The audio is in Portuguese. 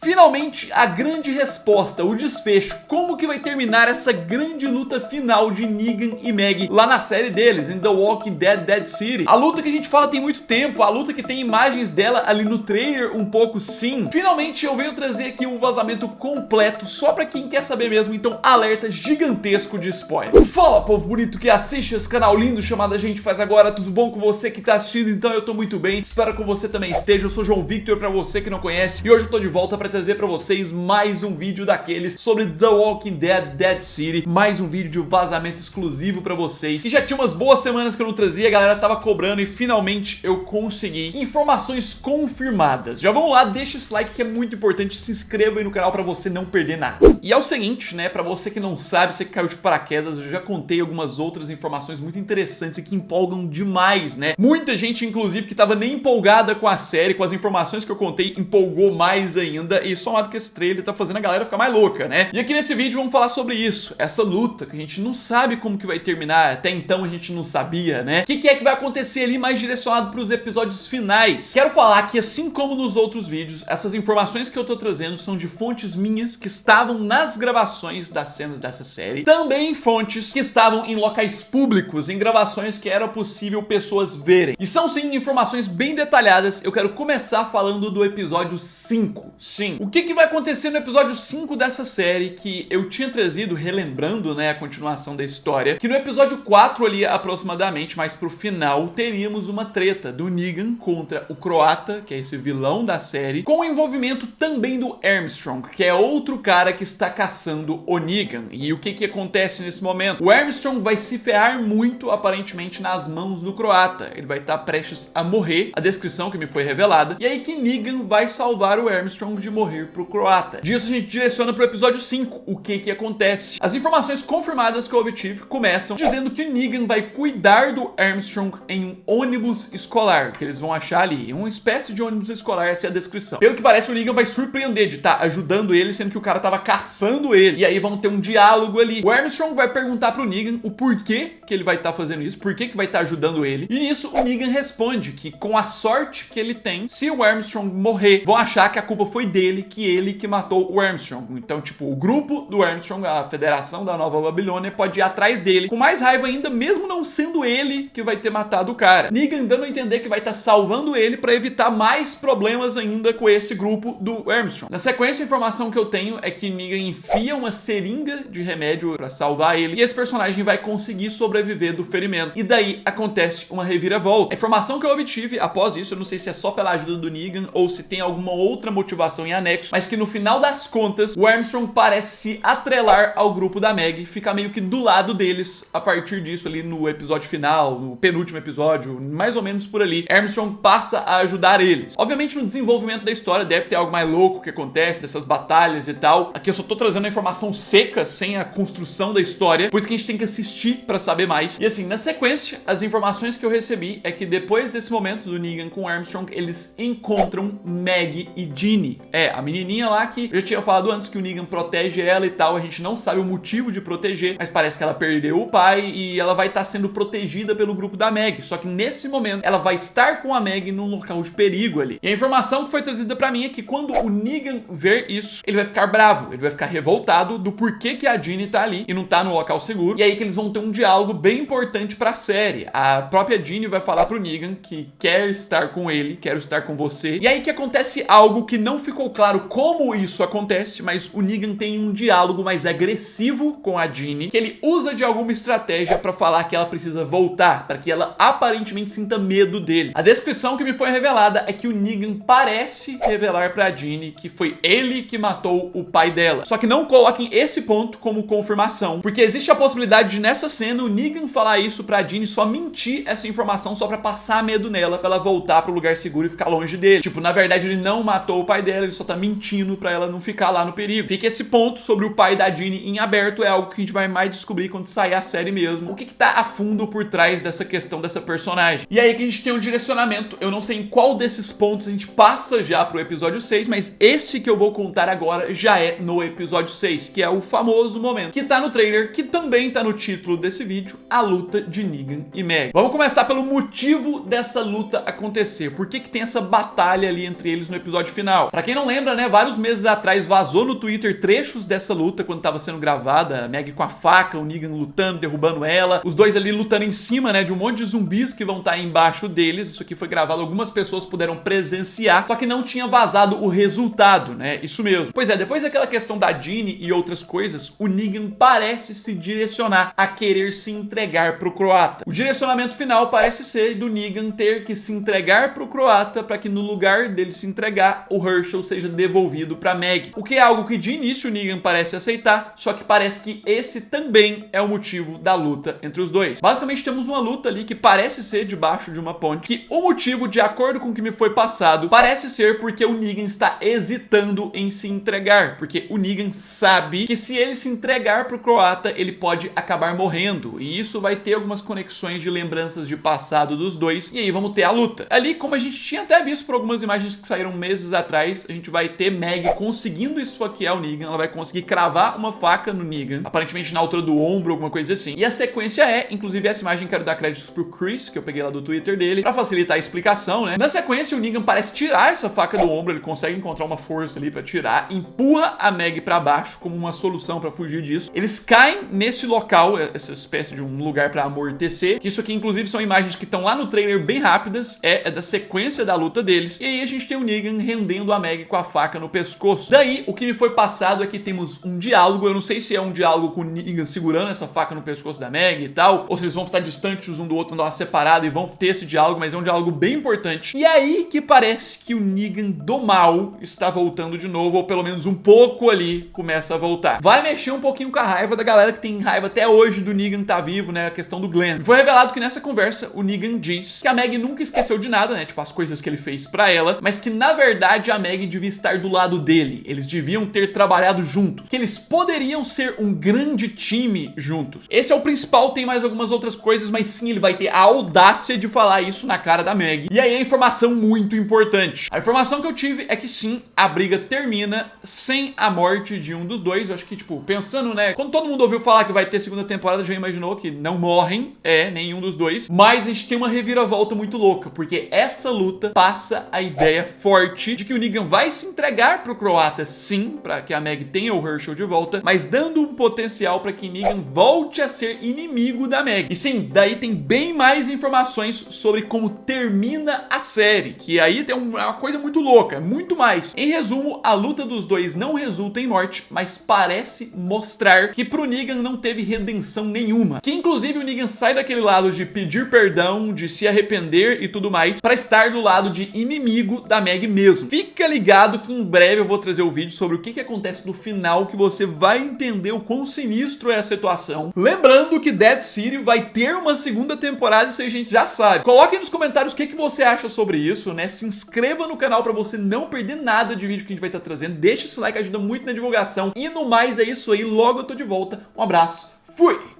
Finalmente, a grande resposta, o desfecho, como que vai terminar essa grande luta final de Negan e Maggie lá na série deles, em The Walking Dead Dead City. A luta que a gente fala tem muito tempo, a luta que tem imagens dela ali no trailer um pouco sim. Finalmente eu venho trazer aqui um vazamento completo só pra quem quer saber mesmo, então alerta gigantesco de spoiler. Fala, povo bonito que assiste esse canal lindo chamado A Gente Faz Agora, tudo bom com você que tá assistindo? Então eu tô muito bem, espero que você também esteja. Eu sou João Victor, pra você que não conhece, e hoje eu tô de volta pra trazer pra vocês mais um vídeo daqueles sobre The Walking Dead Dead City, mais um vídeo de vazamento exclusivo pra vocês. E já tinha umas boas semanas que eu não trazia, a galera tava cobrando e finalmente eu consegui informações confirmadas. Já vamos lá, deixa esse like que é muito importante, se inscreva aí no canal pra você não perder nada. E é o seguinte, né, pra você que não sabe, você que caiu de paraquedas, eu já contei algumas outras informações muito interessantes e que empolgam demais, né? Muita gente, inclusive, que tava nem empolgada com a série, com as informações que eu contei, empolgou mais ainda, e somado que esse trailer tá fazendo a galera ficar mais louca, né? E aqui nesse vídeo vamos falar sobre isso, essa luta que a gente não sabe como que vai terminar, até então a gente não sabia, né? O que é que vai acontecer ali mais direcionado pros episódios finais? Quero falar que, assim como nos outros vídeos, essas informações que eu tô trazendo são de fontes minhas que estavam nas gravações das cenas dessa série, também fontes que estavam em locais públicos, em gravações que era possível pessoas verem. E são sim informações bem detalhadas. Eu quero começar falando do episódio 5. Sim, o que vai acontecer no episódio 5 dessa série que eu tinha trazido, relembrando, né, a continuação da história, que no episódio 4 ali, aproximadamente, mais pro final, teríamos uma treta do Negan contra o Croata, que é esse vilão da série, com o envolvimento também do Armstrong, que é outro cara que está caçando o Negan. E o que acontece nesse momento? O Armstrong vai se ferrar muito, aparentemente, nas mãos do Croata. Ele vai estar prestes a morrer, a descrição que me foi revelada, e aí que Negan vai salvar o Armstrong de morrer pro Croata. Disso a gente direciona pro episódio 5, o que acontece? As informações confirmadas que eu obtive começam dizendo que Negan vai cuidar do Armstrong em um ônibus escolar, que eles vão achar ali, uma espécie de ônibus escolar, essa é a descrição. Pelo que parece, o Negan vai surpreender de estar ajudando ele, sendo que o cara tava caçando ele, e aí vão ter um diálogo ali. O Armstrong vai perguntar pro Negan o porquê que ele vai estar fazendo isso, por que vai estar ajudando ele, e nisso o Negan responde que com a sorte que ele tem, se o Armstrong morrer, vão achar que a culpa foi dele, que ele que matou o Armstrong. Então, tipo, o grupo do Armstrong, a Federação da Nova Babilônia, pode ir atrás dele, com mais raiva ainda, mesmo não sendo ele que vai ter matado o cara. Negan dando a entender que vai estar salvando ele pra evitar mais problemas ainda com esse grupo do Armstrong. Na sequência, a informação que eu tenho é que Negan enfia uma seringa de remédio pra salvar ele, e esse personagem vai conseguir sobreviver do ferimento. E daí acontece uma reviravolta. A informação que eu obtive após isso, eu não sei se é só pela ajuda do Negan ou se tem alguma outra motivação em anexo, mas que no final das contas, o Armstrong parece se atrelar ao grupo da Maggie, ficar meio que do lado deles a partir disso ali no episódio final, no penúltimo episódio, mais ou menos por ali. Armstrong passa a ajudar eles. Obviamente no desenvolvimento da história deve ter algo mais louco que acontece, dessas batalhas e tal. Aqui eu só tô trazendo a informação seca, sem a construção da história, por isso que a gente tem que assistir pra saber mais. E assim, na sequência, as informações que eu recebi é que depois desse momento do Negan com o Armstrong, eles encontram Maggie e Ginny. É, a menininha lá que eu já tinha falado antes que o Negan protege ela e tal, a gente não sabe o motivo de proteger, mas parece que ela perdeu o pai e ela vai estar sendo protegida pelo grupo da Maggie, só que nesse momento ela vai estar com a Maggie num local de perigo ali. E a informação que foi trazida pra mim é que quando o Negan ver isso, ele vai ficar bravo, ele vai ficar revoltado do porquê que a Ginny tá ali e não tá no local seguro, e aí que eles vão ter um diálogo bem importante pra série. A própria Ginny vai falar pro Negan que quer estar com ele, quero estar com você, e aí que acontece algo que não ficou claro como isso acontece, mas o Negan tem um diálogo mais agressivo com a Ginny, que ele usa de alguma estratégia pra falar que ela precisa voltar, pra que ela aparentemente sinta medo dele. A descrição que me foi revelada é que o Negan parece revelar pra Ginny que foi ele que matou o pai dela. Só que não coloquem esse ponto como confirmação, porque existe a possibilidade de nessa cena o Negan falar isso pra Ginny, só mentir essa informação só pra passar medo nela, pra ela voltar pro lugar seguro e ficar longe dele. Tipo, na verdade ele não matou o pai dela, ele só tá mentindo pra ela não ficar lá no perigo. Fica esse ponto sobre o pai da Ginny em aberto, é algo que a gente vai mais descobrir quando sair a série mesmo. O que tá a fundo por trás dessa questão dessa personagem. E aí que a gente tem um direcionamento, eu não sei em qual desses pontos a gente passa já pro episódio 6, mas esse que eu vou contar agora já é no episódio 6, que é o famoso momento que tá no trailer, que também tá no título desse vídeo, desfecho a luta de Negan e Meg. Vamos começar pelo motivo dessa luta acontecer. Por que tem essa batalha ali entre eles no episódio final? Pra quem não lembra, né, vários meses atrás vazou no Twitter trechos dessa luta quando tava sendo gravada, a Meg com a faca, o Negan lutando, derrubando ela, os dois ali lutando em cima, né, de um monte de zumbis que vão estar embaixo deles. Isso aqui foi gravado, algumas pessoas puderam presenciar, só que não tinha vazado o resultado, né, isso mesmo. Pois é, depois daquela questão da Dini e outras coisas, o Negan parece se direcionar a querer se entregar pro croata. O direcionamento final parece ser do Negan ter que se entregar pro croata para que no lugar dele se entregar, o Hershel seja devolvido pra Meg. O que é algo que de início o Negan parece aceitar, só que parece que esse também é o motivo da luta entre os dois. Basicamente temos uma luta ali que parece ser debaixo de uma ponte, que o motivo, de acordo com o que me foi passado, parece ser porque o Negan está hesitando em se entregar, porque o Negan sabe que se ele se entregar pro croata, ele pode acabar morrendo, e isso vai ter algumas conexões de lembranças de passado dos dois, e aí vamos ter a luta. Ali, como a gente tinha até visto por algumas imagens que saíram meses atrás, a gente vai ter Meg conseguindo esfaquear o Negan, ela vai conseguir cravar uma faca no Negan, aparentemente na altura do ombro, alguma coisa assim. E a sequência é, inclusive essa imagem quero dar créditos pro Chris, que eu peguei lá do Twitter dele, pra facilitar a explicação, né? Na sequência, o Negan parece tirar essa faca do ombro, ele consegue encontrar uma força ali pra tirar, empurra a Meg pra baixo como uma solução pra fugir disso. Eles caem nesse local, essa espécie de um lugar pra amortecer, que isso aqui inclusive são imagens que estão lá no trailer bem rápidas, é da sequência da luta deles, e aí a gente tem o Negan rendendo a Meg com a faca no pescoço. Daí, o que me foi passado é que temos um diálogo, eu não sei se é um diálogo com o Negan segurando essa faca no pescoço da Meg e tal, ou se eles vão estar distantes um do outro, andar separado e vão ter esse diálogo, mas é um diálogo bem importante. E aí que parece que o Negan do mal está voltando de novo, ou pelo menos um pouco ali começa a voltar. Vai mexer um pouquinho com a raiva da galera que tem raiva até hoje do Negan tá vivo, né, a questão do Glenn. Foi revelado que nessa conversa o Negan diz que a Meg nunca esqueceu de nada, né, tipo as coisas que ele fez pra ela, mas que na verdade a Meg devia estar do lado dele, eles deviam ter trabalhado juntos, que eles poderiam ser um grande time juntos. Esse é o principal, tem mais algumas outras coisas, mas sim, ele vai ter a audácia de falar isso na cara da Meg. E aí a informação muito importante. A informação que eu tive é que sim, a briga termina sem a morte de um dos dois. Eu acho que, tipo, pensando, né, quando todo mundo ouviu falar que vai ter segunda temporada, já imaginou que não morrem, nenhum dos dois. Mas a gente tem uma reviravolta muito louca, porque essa luta passa a ideia forte de que o Negan vai se entregar pro croata, sim, pra que a Meg tenha o Hershel de volta, mas dando um potencial pra que Negan volte a ser inimigo da Meg. E sim, daí tem bem mais informações sobre como termina a série, que aí tem uma coisa muito louca, muito mais. Em resumo, a luta dos dois não resulta em morte, mas parece mostrar que pro Negan não teve redenção nenhuma. Que inclusive o Negan sai daquele lado de pedir perdão, de se arrepender e tudo mais, pra estar do lado de inimigo da Meg mesmo. Fica ligado que em breve eu vou trazer o vídeo sobre o que acontece no final, que você vai entender o quão sinistro é a situação. Lembrando que Dead City vai ter uma segunda temporada, isso aí a gente já sabe. Coloque aí nos comentários o que você acha sobre isso, né? Se inscreva no canal pra você não perder nada de vídeo que a gente vai estar trazendo. Deixa esse like, ajuda muito na divulgação. E no mais é isso aí, logo eu tô de volta. Um abraço, fui!